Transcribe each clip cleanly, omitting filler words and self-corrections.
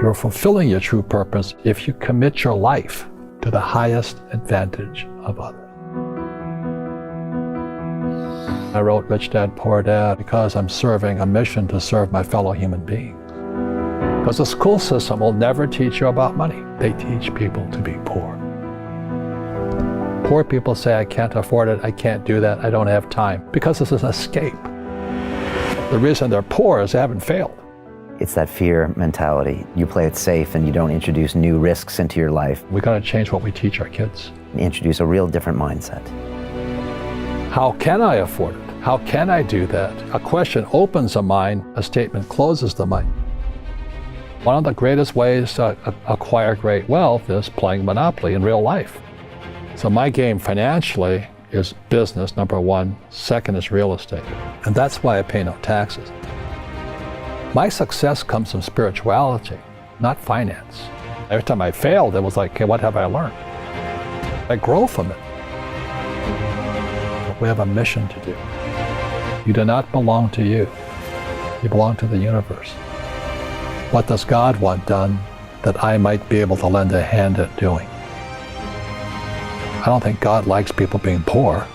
You're fulfilling your true purpose if you commit your life to the highest advantage of others. I wrote Rich Dad, Poor Dad because I'm serving a mission to serve my fellow human beings. Because the school system will never teach you about money. They teach people to be poor. Poor people say, I can't afford it, I can't do that, I don't have time, because it's an escape. The reason they're poor is they haven't failed. It's that fear mentality. You play it safe and you don't introduce new risks into your life. We've got to change what we teach our kids. Introduce a real different mindset. How can I afford it? How can I do that? A question opens the mind, a statement closes the mind. One of the greatest ways to acquire great wealth is playing Monopoly in real life. So my game financially is business, number one. Second is real estate. And that's why I pay no taxes. My success comes from spirituality, not finance. Every time I failed, it was like, okay, what have I learned? I grow from it. But we have a mission to do. You do not belong to you. You belong to the universe. What does God want done that I might be able to lend a hand at doing? I don't think God likes people being poor.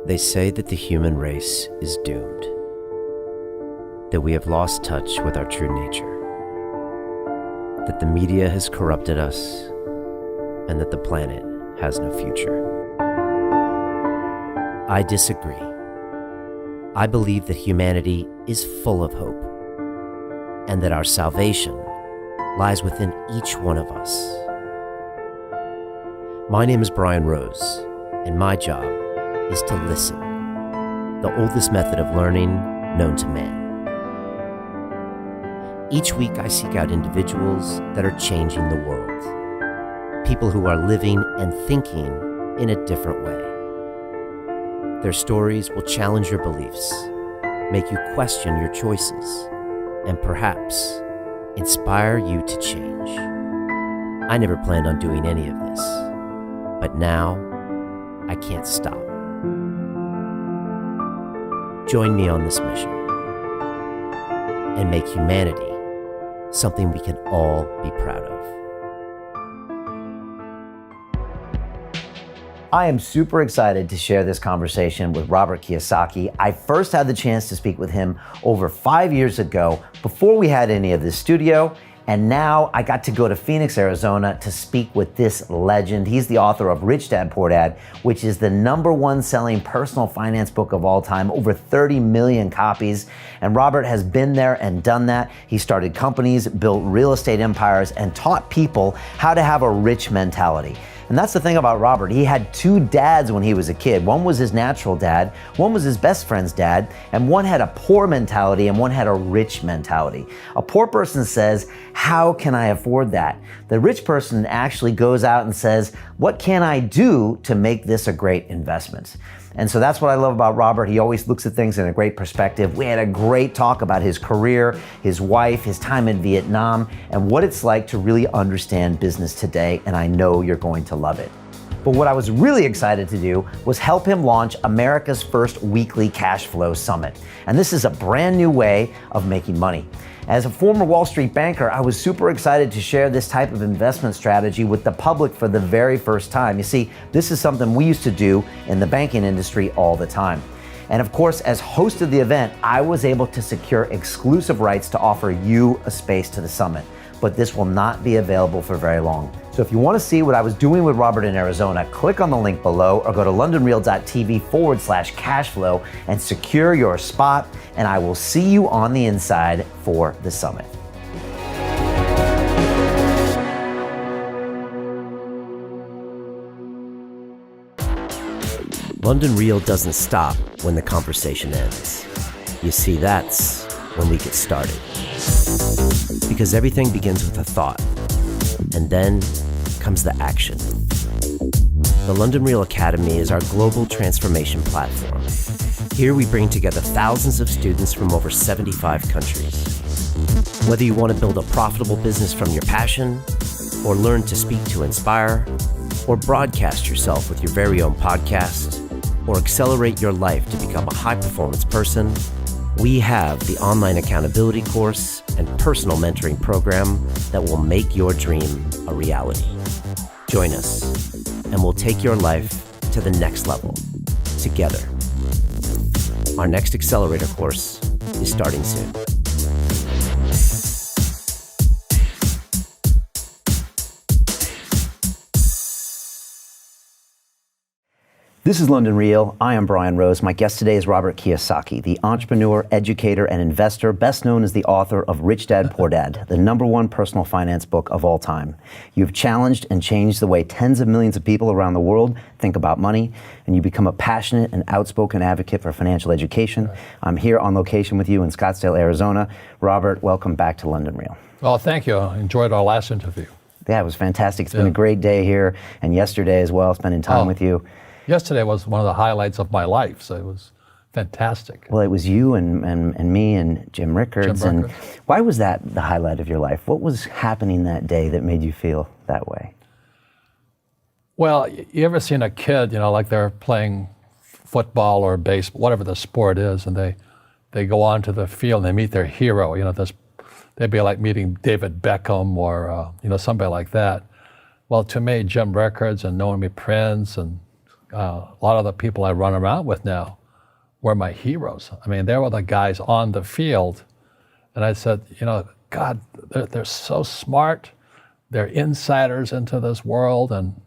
They say that the human race is doomed, that we have lost touch with our true nature, that the media has corrupted us, and that the planet has no future. I disagree. I believe that humanity is full of hope, and that our salvation lies within each one of us. My name is Brian Rose, and my job is to listen, the oldest method of learning known to man. Each week I seek out individuals that are changing the world, people who are living and thinking in a different way. Their stories will challenge your beliefs, make you question your choices, and perhaps inspire you to change. I never planned on doing any of this, but now I can't stop. Join me on this mission and make humanity something we can all be proud of. I am super excited to share this conversation with Robert Kiyosaki. I first had the chance to speak with him over 5 years ago, before we had any of this studio. And now I got to go to Phoenix, Arizona to speak with this legend. He's the author of Rich Dad, Poor Dad, which is the #1 selling personal finance book of all time, over 30 million copies. And Robert has been there and done that. He started companies, built real estate empires, and taught people how to have a rich mentality. And that's the thing about Robert. He had 2 dads when he was a kid. One was his natural dad, one was his best friend's dad, and one had a poor mentality and one had a rich mentality. A poor person says, how can I afford that? The rich person actually goes out and says, what can I do to make this a great investment? And so that's what I love about Robert. He always looks at things in a great perspective. We had a great talk about his career, his wife, his time in Vietnam, and what it's like to really understand business today, and I know you're going to love it. But what I was really excited to do was help him launch America's first weekly cash flow summit. And this is a brand new way of making money. As a former Wall Street banker, I was super excited to share this type of investment strategy with the public for the very first time. You see, this is something we used to do in the banking industry all the time. And of course, as host of the event, I was able to secure exclusive rights to offer you a space to the summit. But this will not be available for very long. So if you want to see what I was doing with Robert in Arizona, click on the link below or go to londonreal.tv/cashflow and secure your spot. And I will see you on the inside for the summit. London Real doesn't stop when the conversation ends. You see, that's when we get started. Because everything begins with a thought, and then comes the action. The London Real Academy is our global transformation platform. Here we bring together thousands of students from over 75 countries. Whether you want to build a profitable business from your passion, or learn to speak to inspire, or broadcast yourself with your very own podcast, or accelerate your life to become a high-performance person, we have the online accountability course and personal mentoring program that will make your dream a reality. Join us, and we'll take your life to the next level together. Our next accelerator course is starting soon. This is London Real. I am Brian Rose. My guest today is Robert Kiyosaki, the entrepreneur, educator, and investor, best known as the author of Rich Dad, Poor Dad, the #1 personal finance book of all time. You've challenged and changed the way tens of millions of people around the world think about money, and you become a passionate and outspoken advocate for financial education. I'm here on location with you in Scottsdale, Arizona. Robert, welcome back to London Real. Well, thank you. I enjoyed our last interview. Yeah, it was fantastic. It's been a great day here, and yesterday as well, spending time with you. Yesterday was one of the highlights of my life, so it was fantastic. Well, it was you and me and Jim Rickards. And why was that the highlight of your life? What was happening that day that made you feel that way? Well, you ever seen a kid, like they're playing football or baseball, whatever the sport is, and they go onto the field and they meet their hero. They'd be like meeting David Beckham or somebody like that. Well, to me, Jim Rickards and Naomi Prince and a lot of the people I run around with now were my heroes. I mean, they were the guys on the field. And I said, God, they're so smart. They're insiders into this world. And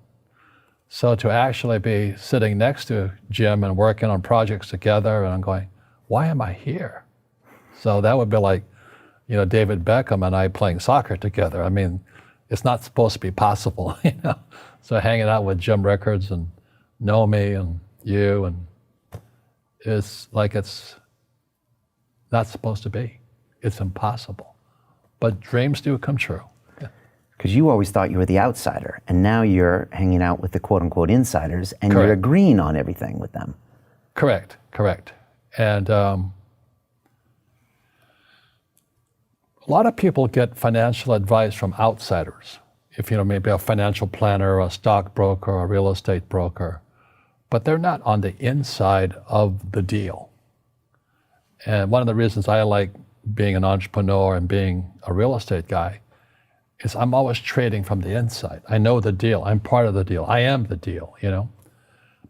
so to actually be sitting next to Jim and working on projects together, and I'm going, why am I here? So that would be like, David Beckham and I playing soccer together. I mean, it's not supposed to be possible, So hanging out with Jim Rickards and Naomi and you, and it's like it's not supposed to be. It's impossible. But dreams do come true. Because you always thought you were the outsider, and now you're hanging out with the quote-unquote insiders, and Correct. You're agreeing on everything with them. Correct. And a lot of people get financial advice from outsiders. If maybe a financial planner, a stockbroker, a real estate broker, but they're not on the inside of the deal. And one of the reasons I like being an entrepreneur and being a real estate guy is I'm always trading from the inside. I know the deal. I'm part of the deal. I am the deal,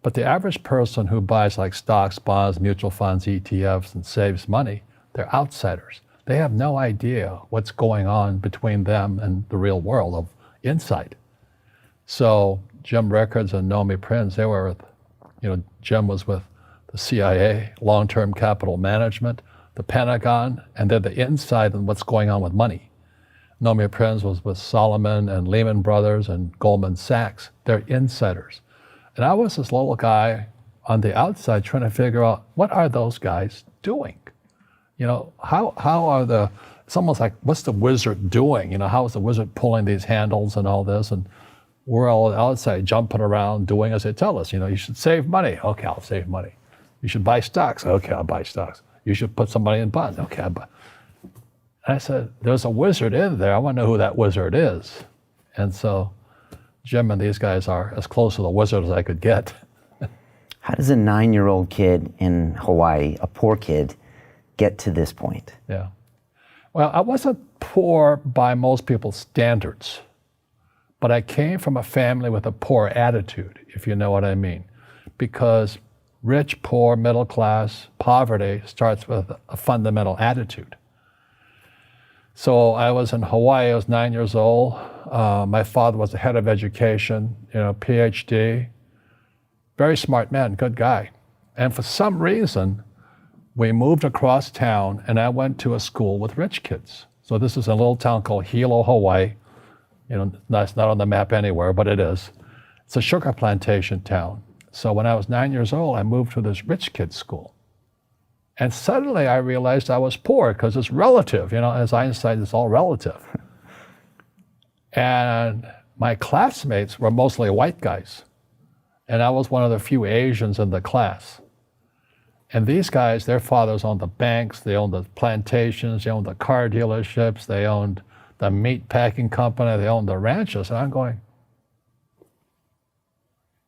But the average person who buys like stocks, bonds, mutual funds, ETFs, and saves money, they're outsiders. They have no idea what's going on between them and the real world of insight. So Jim Rickards and Naomi Prince, they were with, Jim was with the CIA, long-term capital management, the Pentagon, and they're the inside on what's going on with money. Naomi Prince was with Solomon and Lehman Brothers and Goldman Sachs. They're insiders. And I was this little guy on the outside trying to figure out, what are those guys doing? How are it's almost like, what's the wizard doing? How is the wizard pulling these handles and all this? And we're all outside jumping around doing as they tell us. You should save money. Okay, I'll save money. You should buy stocks. Okay, I'll buy stocks. You should put some money in bonds. Okay, I'll buy. And I said, there's a wizard in there. I want to know who that wizard is. And so Jim and these guys are as close to the wizard as I could get. How does a 9-year-old kid in Hawaii, a poor kid, get to this point? Yeah. Well, I wasn't poor by most people's standards, but I came from a family with a poor attitude, if you know what I mean. Because rich, poor, middle class, poverty starts with a fundamental attitude. So I was in Hawaii, I was 9 years old. My father was the head of education, PhD. Very smart man, good guy. And for some reason, we moved across town and I went to a school with rich kids. So this is a little town called Hilo, Hawaii. It's not on the map anywhere, but it is. It's a sugar plantation town. So when I was 9 years old, I moved to this rich kids school. And suddenly I realized I was poor because it's relative, as Einstein, it's all relative. And my classmates were mostly white guys. And I was one of the few Asians in the class. And these guys, their fathers owned the banks, they owned the plantations, they owned the car dealerships, they owned the meat packing company, they owned the ranches. And I'm going,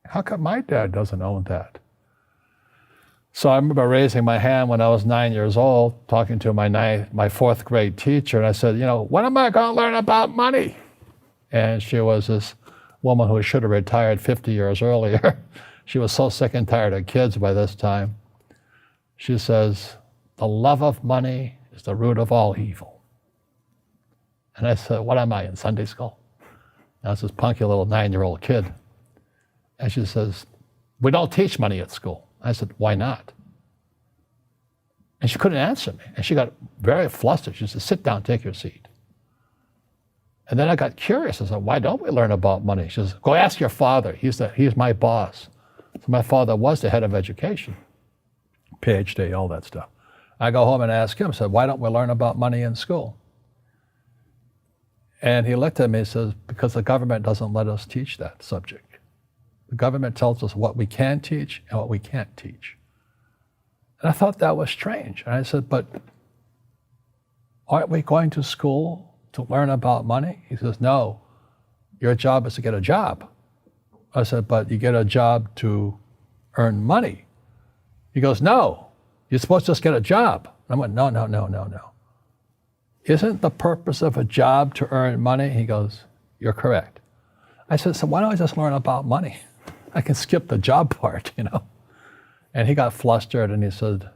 how come my dad doesn't own that? So I remember raising my hand when I was 9 years old, talking to my fourth grade teacher, and I said, when am I going to learn about money? And she was this woman who should have retired 50 years earlier. She was so sick and tired of kids by this time. She says, the love of money is the root of all evil. And I said, what am I, in Sunday school? And I was this punky little 9-year-old kid. And she says, we don't teach money at school. I said, why not? And she couldn't answer me. And she got very flustered. She said, sit down, take your seat. And then I got curious. I said, why don't we learn about money? She says, go ask your father. He's my boss. So my father was the head of education, PhD, all that stuff. I go home and ask him, I said, why don't we learn about money in school? And he looked at me and says, because the government doesn't let us teach that subject. The government tells us what we can teach and what we can't teach. And I thought that was strange. And I said, but aren't we going to school to learn about money? He says, no, your job is to get a job. I said, but you get a job to earn money. He goes, no, you're supposed to just get a job. And I went, no. Isn't the purpose of a job to earn money? He goes, you're correct. I said, so why don't I just learn about money? I can skip the job part, And he got flustered and he said,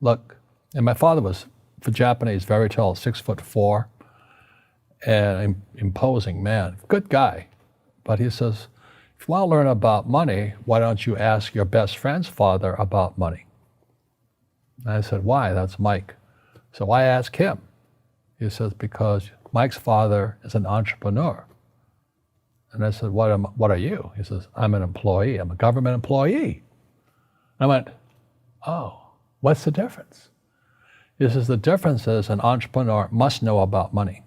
look, and my father was, for Japanese, very tall, 6'4", and imposing man, good guy. But he says, if you want to learn about money, why don't you ask your best friend's father about money? And I said, why? That's Mike. So why ask him? He says, because Mike's father is an entrepreneur. And I said, what are you? He says, I'm an employee. I'm a government employee. I went, oh, what's the difference? He says, the difference is an entrepreneur must know about money,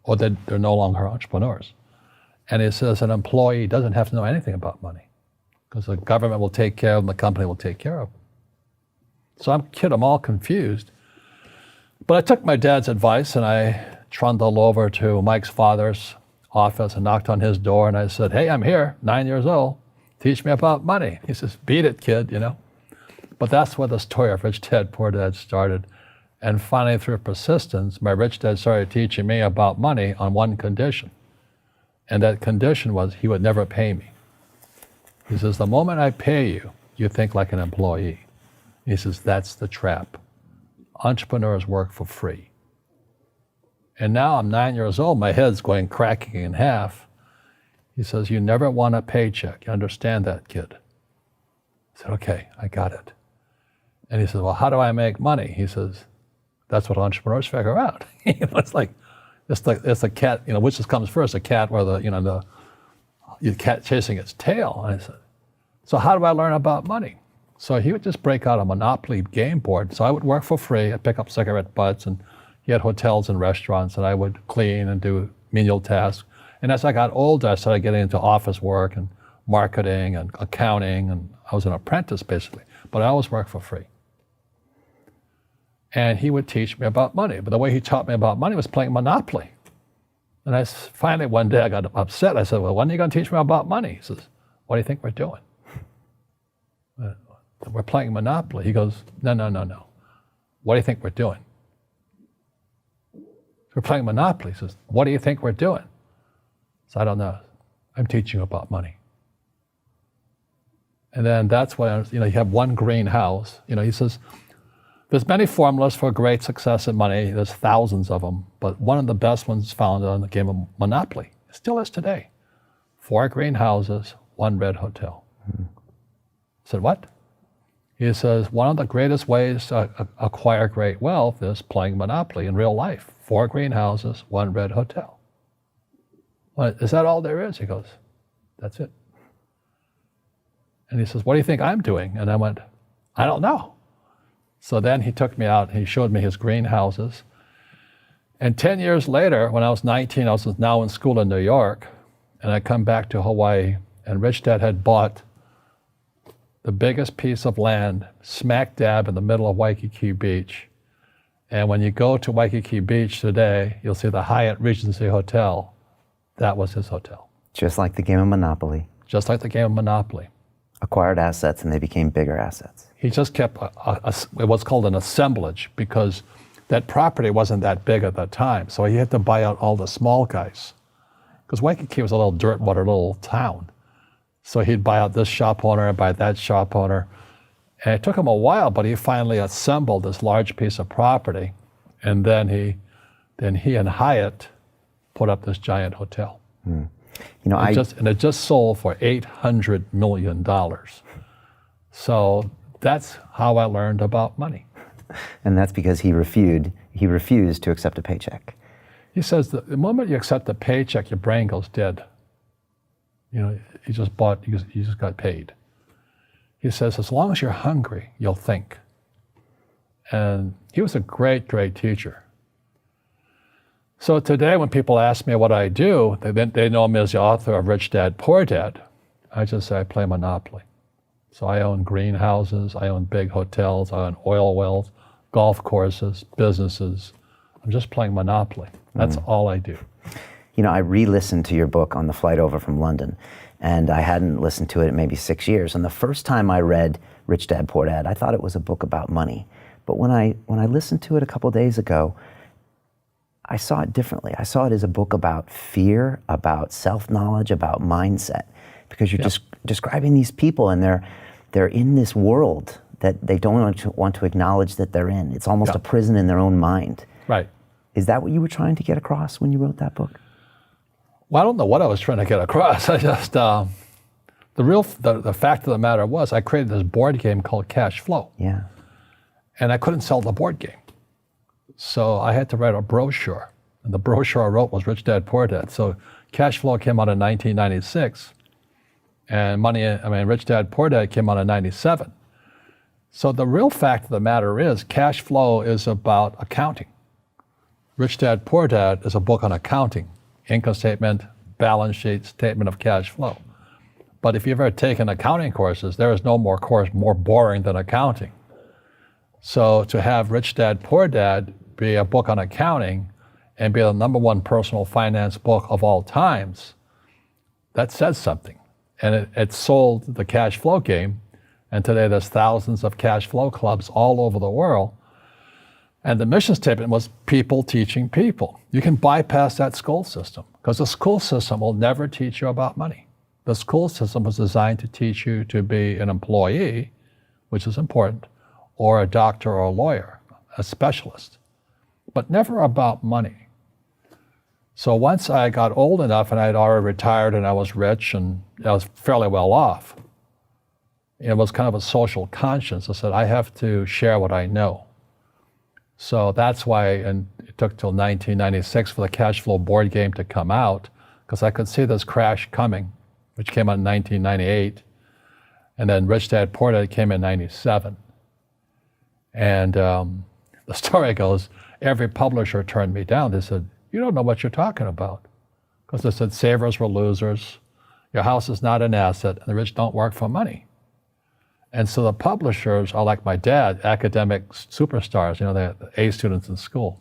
or they're no longer entrepreneurs. And he says an employee doesn't have to know anything about money because the government will take care of them, the company will take care of them. So I'm all confused. But I took my dad's advice and I trundled over to Mike's father's office and knocked on his door and I said, hey, I'm here, 9 years old. Teach me about money. He says, beat it, kid, But that's where the story of Rich Dad, Poor Dad started. And finally, through persistence, my rich dad started teaching me about money on one condition. And that condition was he would never pay me. He says, the moment I pay you, you think like an employee. He says, that's the trap. Entrepreneurs work for free. And now I'm 9 years old, my head's going cracking in half. He says, you never want a paycheck. You understand that, kid? I said, okay, I got it. And he says, well, how do I make money? He says, that's what entrepreneurs figure out. It's a cat, which comes first, a cat or the cat chasing its tail. And I said, so how do I learn about money? So he would just break out a Monopoly game board. So I would work for free. I'd pick up cigarette butts, and he had hotels and restaurants, and I would clean and do menial tasks. And as I got older, I started getting into office work and marketing and accounting, and I was an apprentice basically, but I always worked for free. And he would teach me about money, but the way he taught me about money was playing Monopoly. And finally one day I got upset. I said, well, when are you going to teach me about money? He says, what do you think we're doing? We're playing Monopoly. He goes, no. What do you think we're doing? We're playing Monopoly. He says, what do you think we're doing? So I don't know. I'm teaching you about money. And then that's when, you have one green house. He says, there's many formulas for great success in money. There's thousands of them. But one of the best ones found on the game of Monopoly. It still is today. 4 green houses, 1 red hotel. I said, what? He says, one of the greatest ways to acquire great wealth is playing Monopoly in real life. 4 green houses, 1 red hotel. Well, is that all there is? He goes, that's it. And he says, what do you think I'm doing? And I went, I don't know. So then he took me out and he showed me his greenhouses. And 10 years later, when I was 19, I was now in school in New York, and I come back to Hawaii, and Rich Dad had bought the biggest piece of land smack dab in the middle of Waikiki Beach. And when you go to Waikiki Beach today, you'll see the Hyatt Regency Hotel. That was his hotel. Just like the game of Monopoly. Just like the game of Monopoly. acquired assets and they became bigger assets. He just kept what's called an assemblage, because that property wasn't that big at the time. So he had to buy out all the small guys. Because Waikiki was a little dirt water little town. So he'd buy out this shop owner and buy that shop owner. And it took him a while, but he finally assembled this large piece of property. And then he and Hyatt put up this giant hotel. You know, it just sold for $800 million. So that's how I learned about money. And that's because he refused to accept a paycheck. He says that the moment you accept a paycheck, your brain goes dead. You know, you just got paid. He says, as long as you're hungry, you'll think. And he was a great, great teacher. So today when people ask me what I do, they know me as the author of Rich Dad, Poor Dad. I just say I play Monopoly. So I own greenhouses, I own big hotels, I own oil wells, golf courses, businesses. I'm just playing Monopoly. That's all I do. You know, I re-listened to your book on the flight over from London, and I hadn't listened to it in maybe 6 years. And the first time I read Rich Dad, Poor Dad, I thought it was a book about money. But when I listened to it a couple days ago, I saw it differently. I saw it as a book about fear, about self-knowledge, about mindset, because you're just describing these people, and they're in this world that they don't want to acknowledge that they're in. It's almost a prison in their own mind. Right. Is that what you were trying to get across when you wrote that book? Well, I don't know what I was trying to get across. I just, the fact of the matter was I created this board game called Cash Flow. Yeah. And I couldn't sell the board game. So I had to write a brochure. And the brochure I wrote was Rich Dad, Poor Dad. So Cash Flow came out in 1996. And Rich Dad, Poor Dad came out in 97. So the real fact of the matter is Cash Flow is about accounting. Rich Dad, Poor Dad is a book on accounting, income statement, balance sheet, statement of cash flow. But if you've ever taken accounting courses, there is no more course more boring than accounting. So to have Rich Dad, Poor Dad be a book on accounting and be the #1 personal finance book of all times, that says something. And it sold the cash flow game. And today there's thousands of cash flow clubs all over the world. And the mission statement was people teaching people. You can bypass that school system because the school system will never teach you about money. The school system was designed to teach you to be an employee, which is important, or a doctor or a lawyer, a specialist, but never about money. So once I got old enough and I had already retired and I was rich and I was fairly well off, it was kind of a social conscience. I said, I have to share what I know. So that's why, and it took till 1996 for the cash flow board game to come out, because I could see this crash coming, which came out in 1998. And then Rich Dad, Poor Dad came in 97. And the story goes, every publisher turned me down. They said, you don't know what you're talking about. Because they said, savers were losers, your house is not an asset, and the rich don't work for money. And so the publishers are like my dad, academic superstars, you know, they're the A students in school.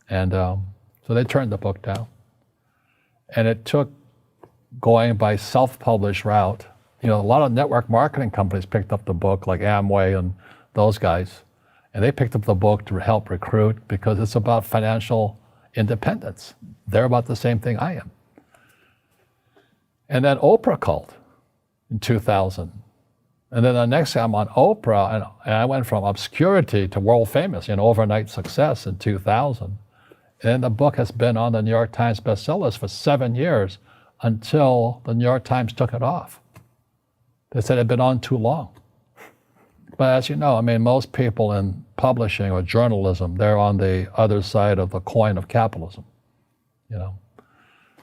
And so they turned the book down. And it took going by self-published route. You know, a lot of network marketing companies picked up the book, like Amway and those guys. And they picked up the book to help recruit because it's about financial independence. They're about the same thing I am. And then Oprah called in 2000. And then the next thing I'm on Oprah, and I went from obscurity to world famous, you know, overnight success in 2000. And the book has been on the New York Times bestsellers for 7 years until the New York Times took it off. They said it had been on too long. But as you know, I mean, most people in publishing or journalism, they're on the other side of the coin of capitalism, you know.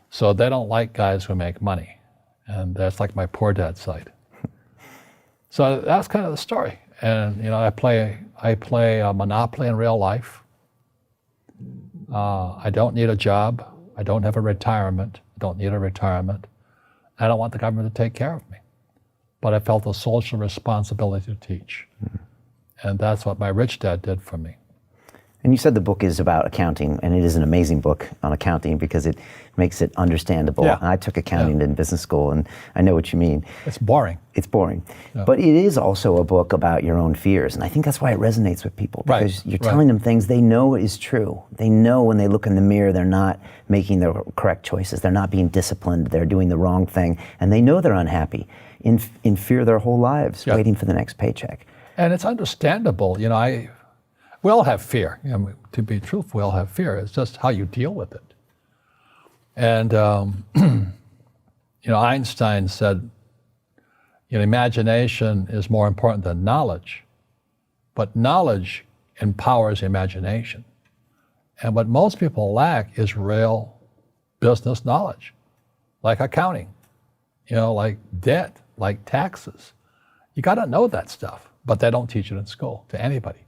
So they don't like guys who make money. And that's like my Poor Dad side. So that's kind of the story. And, you know, I play a Monopoly in real life. I don't need a job. I don't have a retirement. I don't need a retirement. I don't want the government to take care of me. But I felt a social responsibility to teach. Mm-hmm. And that's what my Rich Dad did for me. And you said the book is about accounting, and it is an amazing book on accounting because it makes it understandable. Yeah. And I took accounting in business school, and I know what you mean. It's boring. It's boring. But it is also a book about your own fears, and I think that's why it resonates with people, because you're telling them things they know is true. They know when they look in the mirror they're not making the correct choices, they're not being disciplined, they're doing the wrong thing, and they know they're unhappy, in fear their whole lives, waiting for the next paycheck. And it's understandable. We all have fear. To be truthful, we all have fear. It's just how you deal with it. And Einstein said, imagination is more important than knowledge, but knowledge empowers imagination. And what most people lack is real business knowledge, like accounting, like debt, like taxes. You got to know that stuff, but they don't teach it in school to anybody.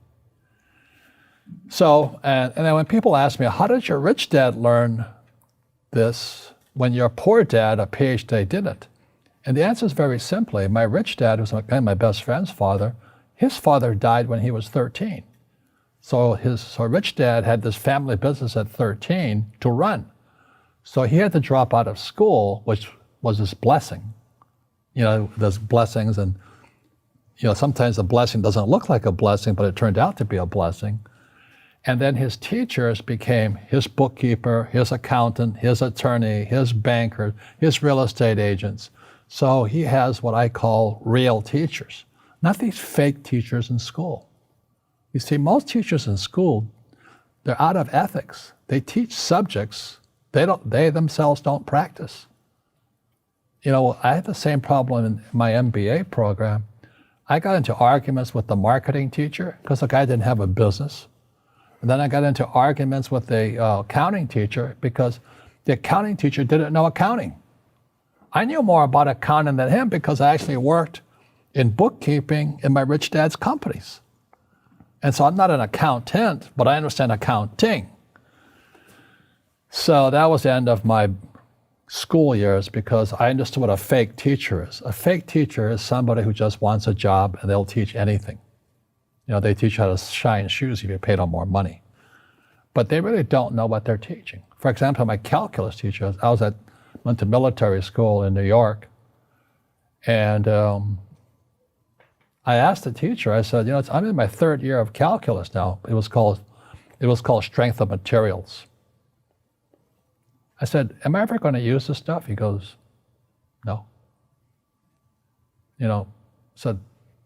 So, and then when people ask me, how did your rich dad learn this when your poor dad, a PhD, didn't? And the answer is very simply, my rich dad, who's my best friend's father, his father died when he was 13. So rich dad had this family business at 13 to run. So he had to drop out of school, which was his blessing. There's blessings, and sometimes the blessing doesn't look like a blessing, but it turned out to be a blessing. And then his teachers became his bookkeeper, his accountant, his attorney, his banker, his real estate agents. So he has what I call real teachers, not these fake teachers in school. You see, most teachers in school, they're out of ethics. They teach subjects they themselves don't practice. I had the same problem in my MBA program. I got into arguments with the marketing teacher because the guy didn't have a business. And then I got into arguments with the accounting teacher because the accounting teacher didn't know accounting. I knew more about accounting than him because I actually worked in bookkeeping in my rich dad's companies. And so I'm not an accountant, but I understand accounting. So that was the end of my school years because I understood what a fake teacher is. A fake teacher is somebody who just wants a job and they'll teach anything. They teach how to shine shoes if you pay them more money. But they really don't know what they're teaching. For example, my calculus teacher, went to military school in New York, and I asked the teacher, I said, I'm in my third year of calculus now. It was called strength of materials. I said, am I ever going to use this stuff? He goes, no. I said,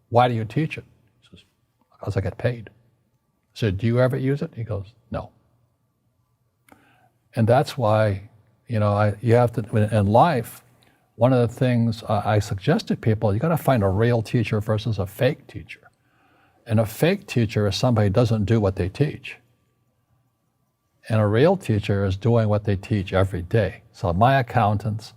why do you teach it? Because I get paid. I said, do you ever use it? He goes, no. And that's why, you have to, in life, one of the things I suggest to people, you got to find a real teacher versus a fake teacher. And a fake teacher is somebody who doesn't do what they teach. And a real teacher is doing what they teach every day. So my accountants,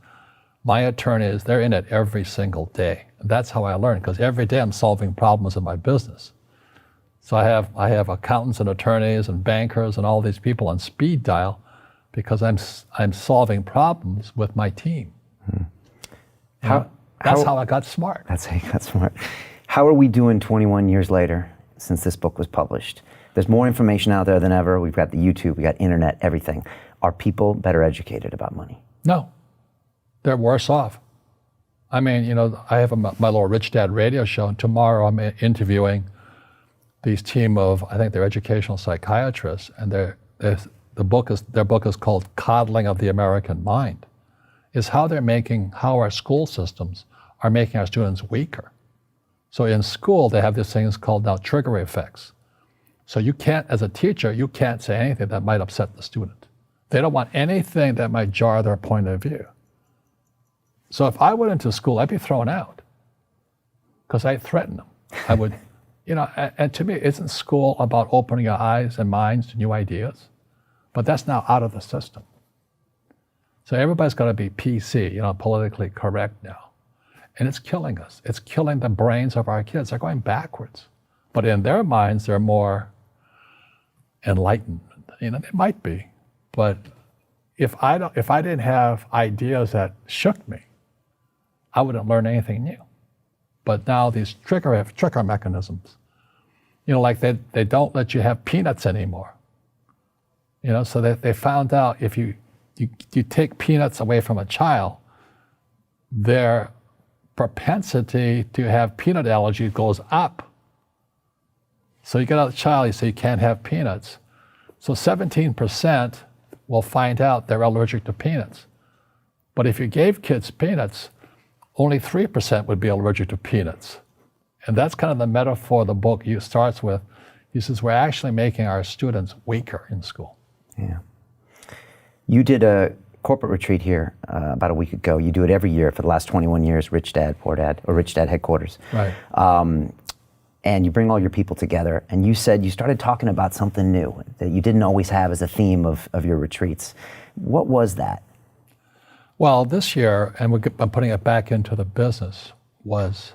my attorneys, they're in it every single day. And that's how I learn, because every day I'm solving problems in my business. So I have accountants and attorneys and bankers and all these people on speed dial because I'm solving problems with my team. That's how I got smart. That's how you got smart. How are we doing 21 years later since this book was published? There's more information out there than ever. We've got the YouTube, we got internet, everything. Are people better educated about money? No, they're worse off. I mean, I have my little Rich Dad radio show, and tomorrow I'm interviewing these team of, I think they're educational psychiatrists, and their book is called Coddling of the American Mind, is how our school systems are making our students weaker. So in school, they have these things called now trigger effects. So you can't, as a teacher, you can't say anything that might upset the student. They don't want anything that might jar their point of view. So if I went into school, I'd be thrown out because I threaten them. I would, and to me, isn't school about opening your eyes and minds to new ideas? But that's now out of the system. So everybody's got to be PC, politically correct now. And it's killing us. It's killing the brains of our kids. They're going backwards. But in their minds, they're more enlightened. They might be. But if I didn't have ideas that shook me, I wouldn't learn anything new. But now these trigger mechanisms, like they don't let you have peanuts anymore. So they found out if you take peanuts away from a child, their propensity to have peanut allergy goes up. So you get out a child, you say you can't have peanuts. So 17% will find out they're allergic to peanuts. But if you gave kids peanuts, only 3% would be allergic to peanuts. And that's kind of the metaphor the book starts with. He says, we're actually making our students weaker in school. Yeah. You did a corporate retreat here about a week ago. You do it every year for the last 21 years, Rich Dad, Poor Dad, or Rich Dad headquarters. Right. And you bring all your people together. And you said you started talking about something new that you didn't always have as a theme of your retreats. What was that? Well, this year, and I'm putting it back into the business, was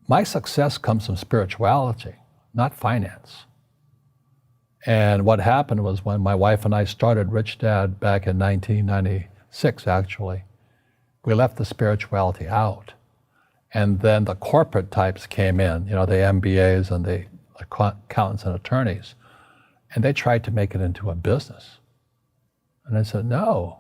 my success comes from spirituality, not finance. And what happened was when my wife and I started Rich Dad back in 1996, actually, we left the spirituality out. And then the corporate types came in, the MBAs and the accountants and attorneys, and they tried to make it into a business. And I said, no,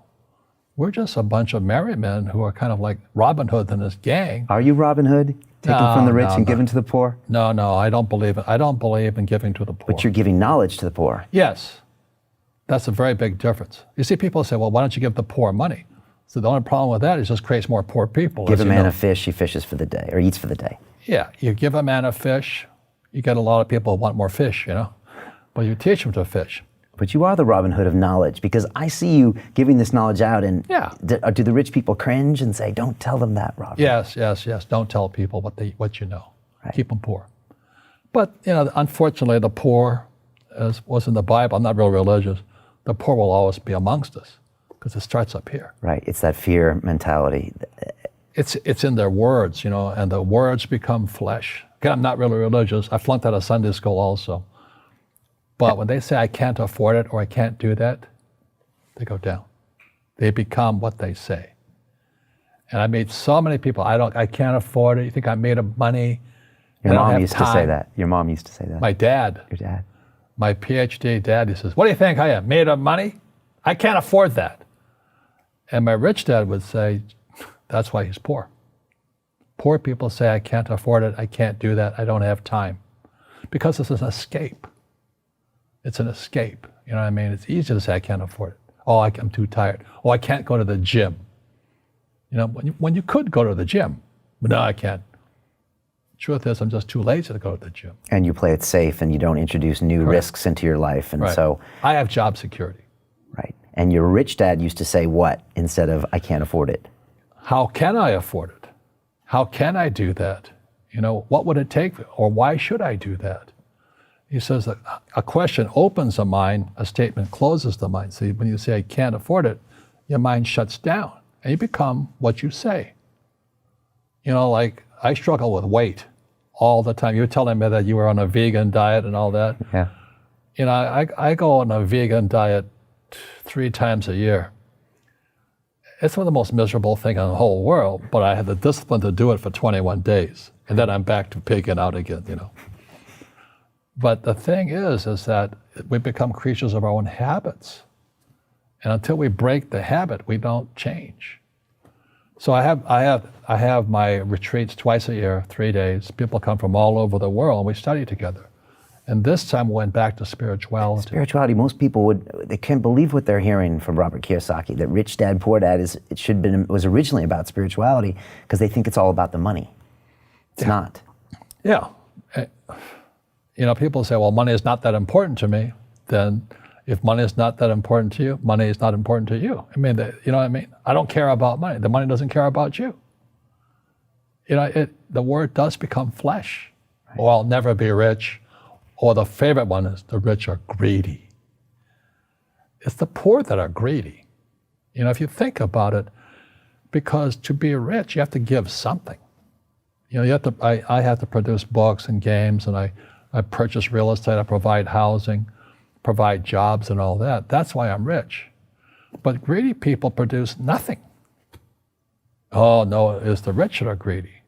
we're just a bunch of merry men who are kind of like Robin Hood and his gang. Are you Robin Hood? Taking from the rich and giving to the poor? No, I don't believe it. I don't believe in giving to the poor. But you're giving knowledge to the poor. Yes. That's a very big difference. You see, people say, well, why don't you give the poor money? So the only problem with that is it just creates more poor people. Give a man a fish, he fishes for the day, or eats for the day. Yeah, you give a man a fish, you get a lot of people who want more fish, but you teach them to fish. But you are the Robin Hood of knowledge, because I see you giving this knowledge out, and do the rich people cringe and say, don't tell them that, Robin? Yes. Don't tell people what you know. Right. Keep them poor. But, unfortunately, the poor, as was in the Bible, I'm not real religious, the poor will always be amongst us, because it starts up here. Right, it's that fear mentality. It's in their words, and the words become flesh. Again, I'm not really religious. I flunked out of Sunday school also. But when they say I can't afford it or I can't do that, they go down. They become what they say. And I meet so many people, I can't afford it. You think I made of money? Your mom used to say that. Your mom used to say that. My dad. Your dad. My PhD dad, he says, what do you think I am, made of money? I can't afford that. And my rich dad would say, that's why he's poor. Poor people say, I can't afford it, I can't do that, I don't have time. Because it's an escape. It's an escape, you know what I mean? It's easy to say, I can't afford it. Oh, I'm too tired. Oh, I can't go to the gym. When you could go to the gym, but no, I can't. Truth is, I'm just too lazy to go to the gym. And you play it safe and you don't introduce new risks into your life. And so I have job security. Right. And your rich dad used to say what instead of, I can't afford it? How can I afford it? How can I do that? What would it take? Or why should I do that? He says that a question opens the mind, a statement closes the mind. See, when you say, I can't afford it, your mind shuts down and you become what you say. Like I struggle with weight all the time. You were telling me that you were on a vegan diet and all that. Yeah. I go on a vegan diet 3 times a year. It's one of the most miserable things in the whole world, but I have the discipline to do it for 21 days. And then I'm back to pigging out again, But the thing is that we become creatures of our own habits. And until we break the habit, we don't change. So I have my retreats twice a year, 3 days. People come from all over the world and we study together. And this time we went back to spirituality. Spirituality, most people they can't believe what they're hearing from Robert Kiyosaki, that Rich Dad, Poor Dad was originally about spirituality because they think it's all about the money. It's not. Yeah. People say, well, money is not that important to me. Then if money is not that important to you, money is not important to you. You know what I mean? I don't care about money. The money doesn't care about you. The word does become flesh. Right. Or I'll never be rich. Or the favorite one is the rich are greedy. It's the poor that are greedy. If you think about it, because to be rich, you have to give something. I have to produce books and games, and I purchase real estate, I provide housing, provide jobs and all that. That's why I'm rich. But greedy people produce nothing. Oh no, it's the rich that are greedy.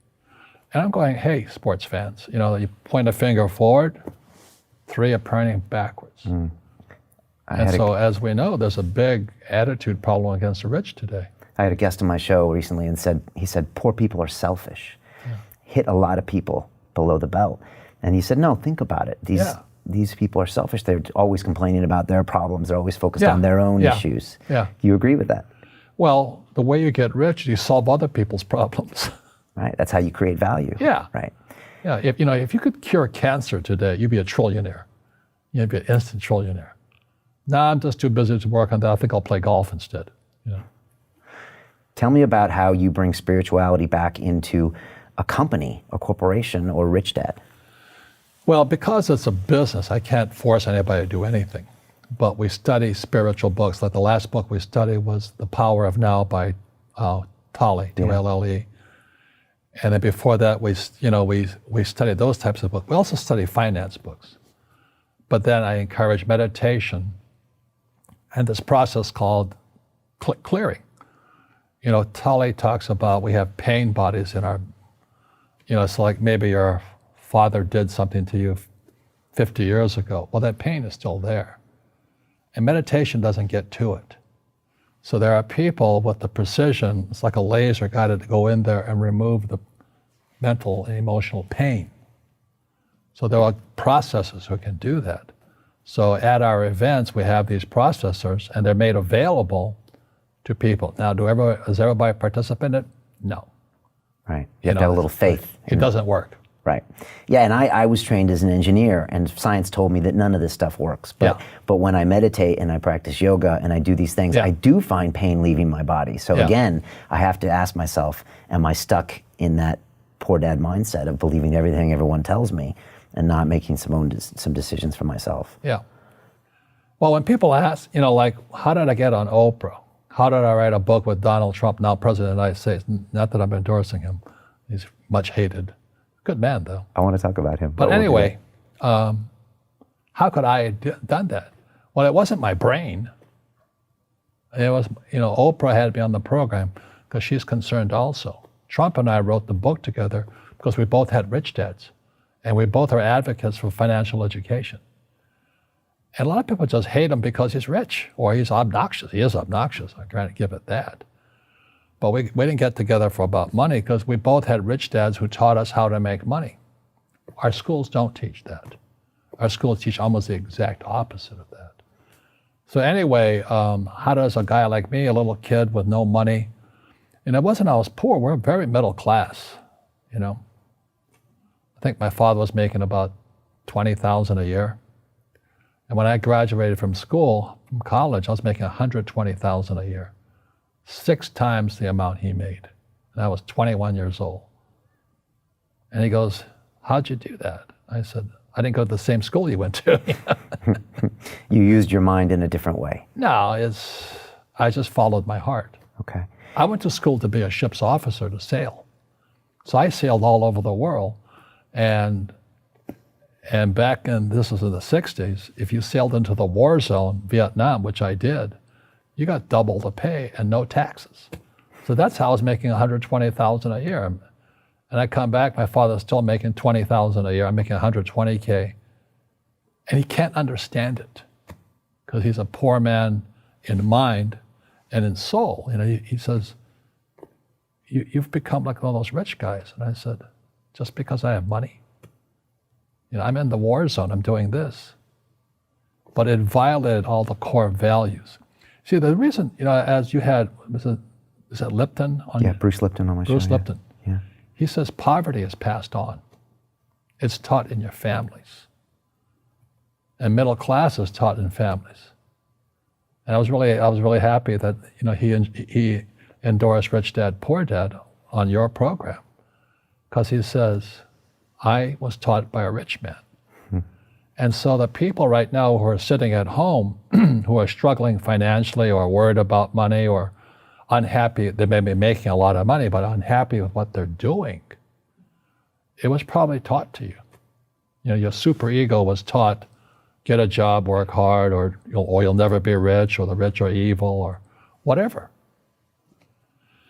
And I'm going, hey, sports fans, you point a finger forward, 3 are pointing backwards. And so, as we know, there's a big attitude problem against the rich today. I had a guest on my show recently and he said, poor people are selfish. Yeah. Hit a lot of people below the belt. And he said, no, think about it. These people are selfish. They're always complaining about their problems. They're always focused on their own issues. Yeah. Do you agree with that? Well, the way you get rich is you solve other people's problems. Right. That's how you create value. Yeah. Right. Yeah. If you could cure cancer today, you'd be a trillionaire. You'd be an instant trillionaire. Nah, I'm just too busy to work on that. I think I'll play golf instead. Tell me about how you bring spirituality back into a company, a corporation, or Rich Dad. Well, because it's a business, I can't force anybody to do anything. But we study spiritual books. Like the last book we studied was The Power of Now by Tolle, T-O-L-L-E. And then before that, we studied those types of books. We also study finance books. But then I encourage meditation and this process called clearing. Tolle talks about we have pain bodies in our, it's like maybe your father did something to you 50 years ago. Well, that pain is still there. And meditation doesn't get to it. So there are people with the precision, it's like a laser guided to go in there and remove the mental and emotional pain. So there are processors who can do that. So at our events, we have these processors and they're made available to people. Now, does everybody participate in it? No. Right. You have to have a little faith. It doesn't work. Right. Yeah, and I was trained as an engineer, and science told me that none of this stuff works. But when I meditate and I practice yoga and I do these things, I do find pain leaving my body. So again, I have to ask myself, am I stuck in that poor dad mindset of believing everything everyone tells me and not making some decisions for myself? Yeah. Well, when people ask, like, how did I get on Oprah? How did I write a book with Donald Trump, now President of the United States? Not that I'm endorsing him. He's much hated. Good man, though. I want to talk about him. But anyway, how could I have done that? Well, it wasn't my brain. It was, Oprah had me on the program because she's concerned also. Trump and I wrote the book together because we both had rich dads. And we both are advocates for financial education. And a lot of people just hate him because he's rich or he's obnoxious. He is obnoxious, I can't give it that. But we didn't get together for about money because we both had rich dads who taught us how to make money. Our schools don't teach that. Our schools teach almost the exact opposite of that. So anyway, how does a guy like me, a little kid with no money, and it wasn't I was poor, we're very middle class, I think my father was making about $20,000 a year. And when I graduated from college, I was making $120,000 a year. 6 times the amount he made. And I was 21 years old. And he goes, how'd you do that? I said, I didn't go to the same school you went to. You used your mind in a different way. No, I just followed my heart. Okay. I went to school to be a ship's officer to sail. So I sailed all over the world. And back this was in the 60s, if you sailed into the war zone, Vietnam, which I did, you got double the pay and no taxes. So that's how I was making $120,000 a year. And I come back, my father's still making $20,000 a year. I'm making $120K. And he can't understand it because he's a poor man in mind and in soul. He says, you've become like one of those rich guys. And I said, just because I have money? I'm in the war zone, I'm doing this. But it violated all the core values. See, the reason, as you had, is that Lipton? Bruce Lipton on my show. Bruce Lipton. Yeah. He says poverty is passed on. It's taught in your families. And middle class is taught in families. And I was really happy that, he endorsed Rich Dad, Poor Dad on your program. Because he says, I was taught by a rich man. And so the people right now who are sitting at home, who are struggling financially or worried about money or unhappy, they may be making a lot of money, but unhappy with what they're doing, it was probably taught to you. Your super ego was taught, get a job, work hard, or you'll never be rich, or the rich are evil, or whatever.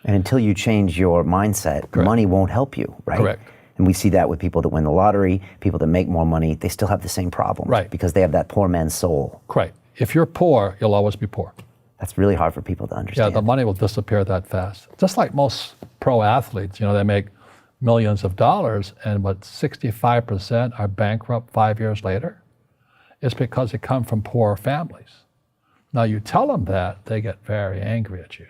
And until you change your mindset, money won't help you, right? Correct. And we see that with people that win the lottery, people that make more money, they still have the same problem. Right. Because they have that poor man's soul. Right. If you're poor, you'll always be poor. That's really hard for people to Yeah, understand. the money will disappear that fast. Just like most pro athletes, they make millions of dollars, and 65% are bankrupt 5 years later. It's because they come from poor families. Now you tell them that, they get very angry at you.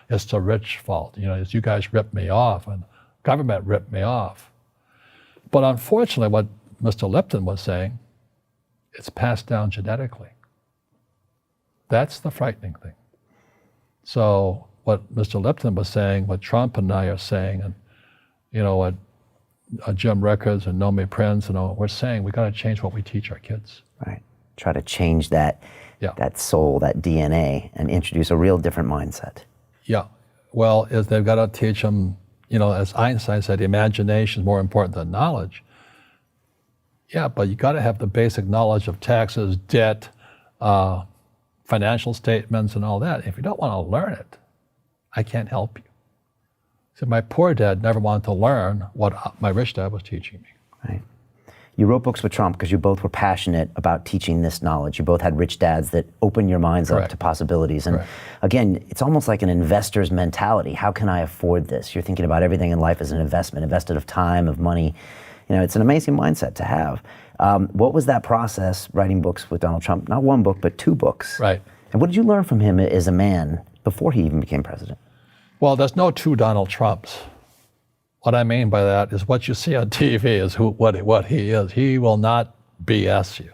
It's the rich fault. It's you guys ripped me off and government ripped me off. But unfortunately, what Mr. Lipton was saying, it's passed down genetically. That's the frightening thing. So what Mr. Lipton was saying, what Trump and I are saying, and what Jim Rickards and Nomi Prince and all, we're saying we got to change what we teach our kids. Right. Try to change that soul, that DNA, and introduce a real different mindset. Yeah. Well, they've got to teach them, as Einstein said, imagination is more important than knowledge. Yeah, but you got to have the basic knowledge of taxes, debt, financial statements, and all that. If you don't want to learn it, I can't help you. So my poor dad never wanted to learn what my rich dad was teaching me. Right. You wrote books with Trump because you both were passionate about teaching this knowledge. You both had rich dads that opened your minds up to possibilities. And again, it's almost like an investor's mentality. How can I afford this? You're thinking about everything in life as an investment, invested of time, of money. It's an amazing mindset to have. What was that process, writing books with Donald Trump? Not one book, but 2 books. Right. And what did you learn from him as a man before he even became president? Well, there's no 2 Donald Trumps. What I mean by that is what you see on TV is what he is. He will not BS you.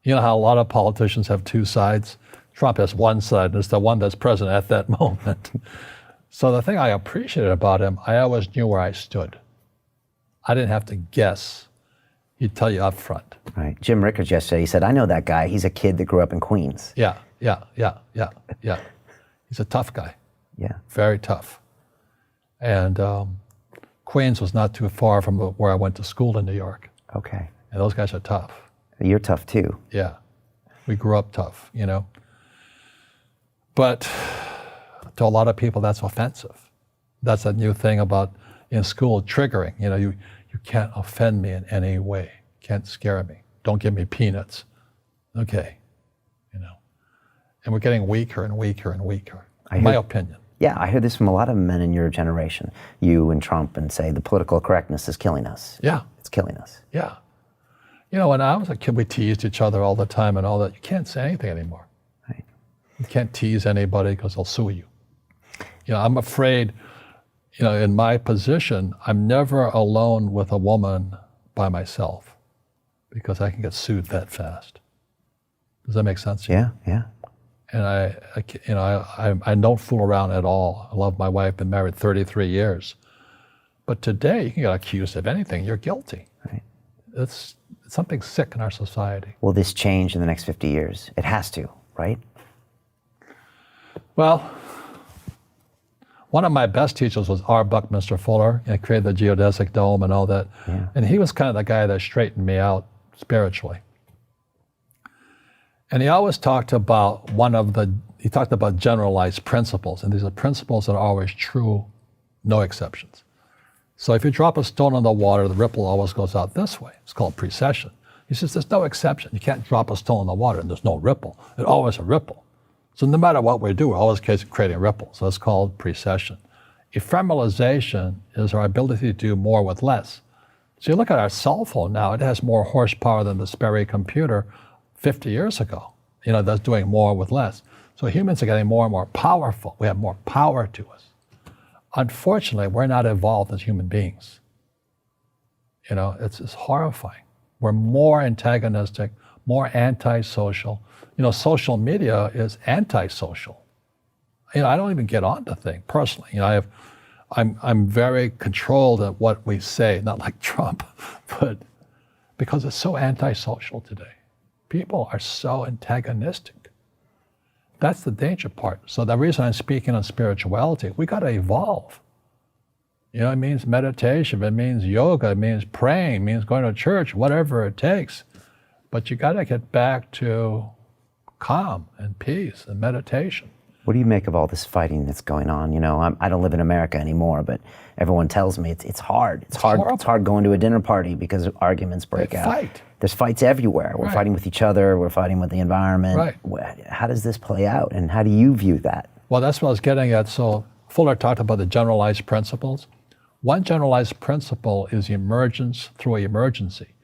You know how a lot of politicians have 2 sides? Trump has one side, and it's the one that's president at that moment. So the thing I appreciated about him, I always knew where I stood. I didn't have to guess. He'd tell you up front. Right. Jim Rickards yesterday, he said, I know that guy. He's a kid that grew up in Queens. Yeah. He's a tough guy. Yeah. Very tough. And Queens was not too far from where I went to school in New York. Okay. And those guys are tough. You're tough too. Yeah. We grew up tough, But to a lot of people, that's offensive. That's a new thing about in school, triggering. You can't offend me in any way. Can't scare me. Don't give me peanuts. Okay. And we're getting weaker and weaker and weaker, in my opinion. Yeah, I hear this from a lot of men in your generation, you and Trump, and say the political correctness is killing us. Yeah. It's killing us. Yeah. When I was a kid, we teased each other all the time and all that. You can't say anything anymore. Right. You can't tease anybody because they'll sue you. I'm afraid, in my position, I'm never alone with a woman by myself because I can get sued that fast. Does that make sense to you? Yeah. And I don't fool around at all. I love my wife, been married 33 years. But today, you can get accused of anything. You're guilty. Right. It's something sick in our society. Will this change in the next 50 years? It has to, right? Well, one of my best teachers was R. Buckminster Fuller. He created the geodesic dome and all that. Yeah. And he was kind of the guy that straightened me out spiritually. And he always talked about he talked about generalized principles. And these are principles that are always true, no exceptions. So if you drop a stone on the water, the ripple always goes out this way. It's called precession. He says there's no exception. You can't drop a stone in the water and there's no ripple. It's always a ripple. So no matter what we do, we're always creating ripples. So it's called precession. Ephemeralization is our ability to do more with less. So you look at our cell phone now, it has more horsepower than the Sperry computer 50 years ago. That's doing more with less. So humans are getting more and more powerful. We have more power to us. Unfortunately, we're not evolved as human beings. It's horrifying. We're more antagonistic, more antisocial. Social media is antisocial. I don't even get on the thing personally. I'm very controlled at what we say, not like Trump, but because it's so antisocial today. People are so antagonistic. That's the danger part. So the reason I'm speaking on spirituality, we got to evolve. It means meditation, it means yoga, it means praying, it means going to church, whatever it takes. But you got to get back to calm and peace and meditation. What do you make of all this fighting that's going on? You know, I don't live in America anymore, but everyone tells me it's hard. It's hard. horrible. It's hard going to a dinner party because arguments break out. Fight. There's fights everywhere. We're Right. fighting with each other. We're fighting with the environment. Right. How does this play out, and how do you view that? Well, that's what I was getting at. So Fuller talked about the generalized principles. One generalized principle is emergence through emergency.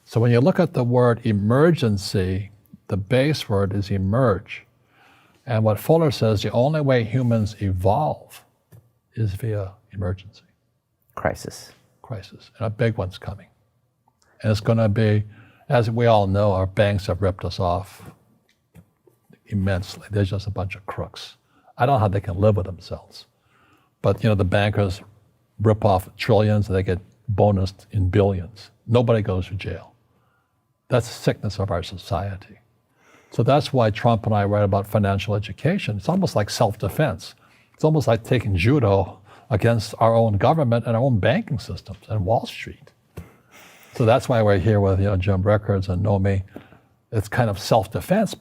So when you look at the word emergency, the base word is emerge. And what Fuller says, the only way humans evolve is via emergency, Crisis. crisis, and a big one's coming. And it's going to be, as we all know, our banks have ripped us off immensely. They're just a bunch of crooks. I don't know how they can live with themselves. But, you know, the bankers rip off trillions and they get bonused in billions. Nobody goes to jail. That's the sickness of our society. So that's why Trump and I write about financial education. It's almost like self-defense. It's almost like taking judo against our own government and our own banking systems and Wall Street. So that's why we're here with, you know, Jim Rickards and Nomi. It's kind of self-defense,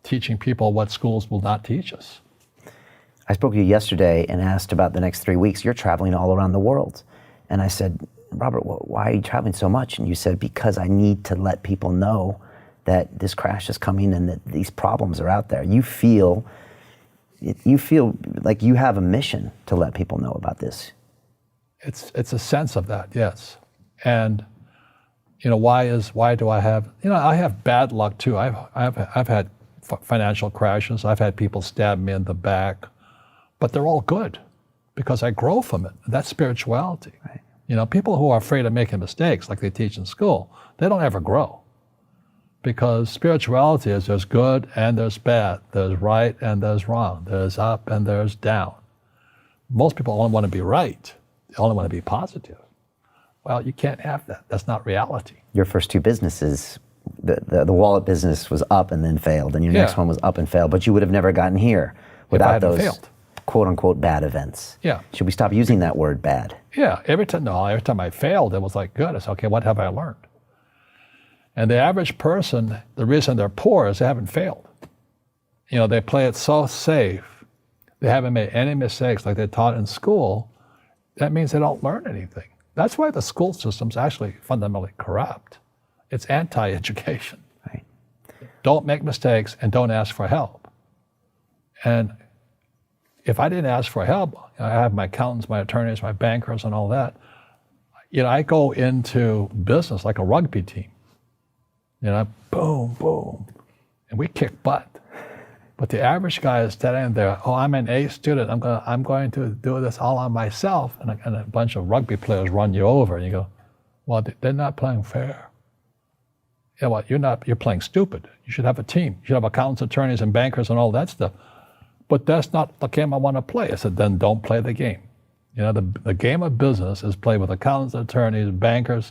teaching people what schools will not teach us. I spoke to you yesterday and asked about the next 3 weeks. You're traveling all around the world. And I said, Robert, why are you traveling so much? And you said, because I need to let people know that this crash is coming and that these problems are out there. You feel like you have a mission to let people know about this. It's a sense of that, yes. And, you know, why do I have, you know, I have bad luck too. I've had financial crashes. I've had people stab me in the back, but they're all good because I grow from it. That's spirituality. Right. You know, people who are afraid of making mistakes like they teach in school, they don't ever grow. Because spirituality is there's good and there's bad, there's right and there's wrong, there's up and there's down. Most people only want to be right, they only want to be positive. Well, you can't have that. That's not reality. Your first two businesses, the wallet business was up and then failed, and your next one was up and failed, but you would have never gotten here without those failed. quote unquote bad events. Yeah. Should we stop using that word bad? Yeah, every time I failed, it was like, good. I said, okay, what have I learned? And the average person, the reason they're poor is they haven't failed. You know, they play it so safe. They haven't made any mistakes like they're taught in school. That means they don't learn anything. That's why the school system's actually fundamentally corrupt. It's anti-education. Right. Don't make mistakes and don't ask for help. And if I didn't ask for help, I have my accountants, my attorneys, my bankers, and all that. You know, I go into business like a rugby team. You know, boom, boom, and we kick butt. But the average guy is standing there, oh, I'm an A student, I'm going to do this all on myself, and a bunch of rugby players run you over, and you go, well, they're not playing fair. Yeah, well, you're playing stupid. You should have a team. You should have accountants, attorneys, and bankers, and all that stuff. But that's not the game I want to play. I said, then don't play the game. You know, the game of business is played with accountants, attorneys, bankers,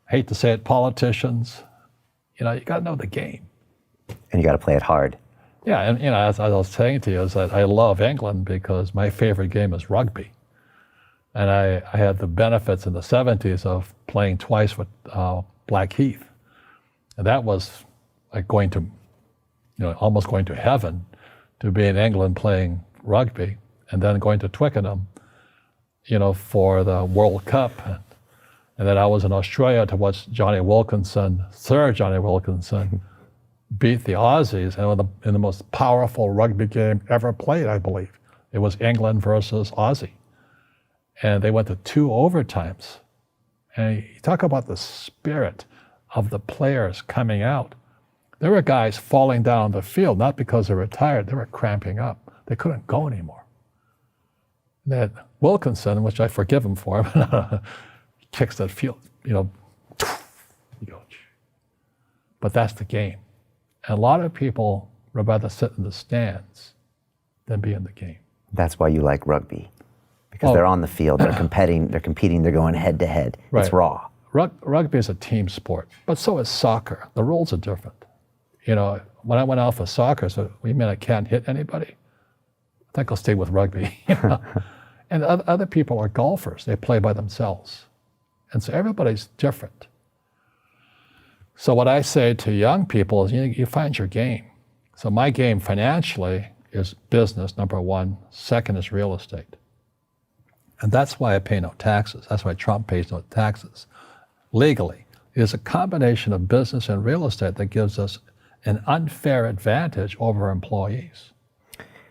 I hate to say it, politicians. You know, you got to know the game. And you got to play it hard. Yeah, and you know, as I was saying to you, is that I love England because my favorite game is rugby. And I had the benefits in the 70s of playing twice with Blackheath. And that was like going to, you know, almost going to heaven to be in England playing rugby and then going to Twickenham, you know, for the World Cup. And then I was in Australia to watch Johnny Wilkinson, Sir Johnny Wilkinson, beat the Aussies in the most powerful rugby game ever played, I believe. It was England versus Aussie. And they went to 2 overtimes. And you talk about the spirit of the players coming out. There were guys falling down the field, not because they were tired, they were cramping up. They couldn't go anymore. And then Wilkinson, which I forgive him for, kicks that field, you know, you go. But that's the game. And a lot of people would rather sit in the stands than be in the game. That's why you like rugby. Because they're on the field, they're competing, they're going head to head. Right. It's raw. Rugby is a team sport, but so is soccer. The rules are different. You know, when I went out for soccer, so you mean I can't hit anybody? I think I'll stay with rugby. You know? And other people are golfers. They play by themselves. And so everybody's different. So what I say to young people is, you find your game. So my game financially is business, number one. Second is real estate. And that's why I pay no taxes. That's why Trump pays no taxes. Legally, it is a combination of business and real estate that gives us an unfair advantage over employees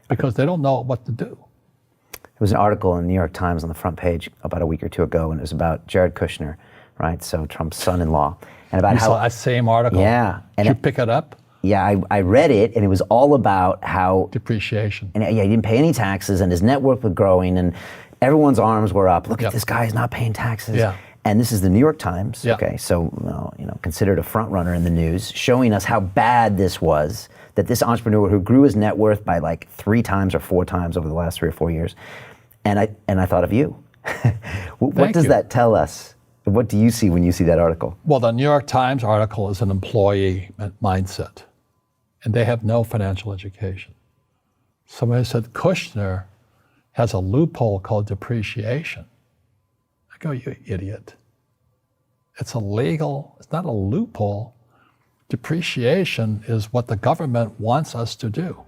because they don't know what to do. There was an article in the New York Times on the front page about a week or two ago, and it was about Jared Kushner, right? So Trump's son-in-law, and about You how saw that same article? Yeah. Did you pick it up? Yeah, I read it, and it was all about how Depreciation. And yeah, he didn't pay any taxes, and his net worth was growing, and everyone's arms were up. Look at this guy, he's not paying taxes. Yeah. And this is the New York Times, Yeah. okay, so considered a front runner in the news, showing us how bad this was, that this entrepreneur who grew his net worth by like 3 times or 4 times over the last 3 or 4 years, and I thought of you. What does that tell us? What do you see when you see that article? Well, the New York Times article is an employee mindset, and they have no financial education. Somebody said Kushner has a loophole called depreciation. I go, you idiot. It's illegal. It's not a loophole. Depreciation is what the government wants us to do.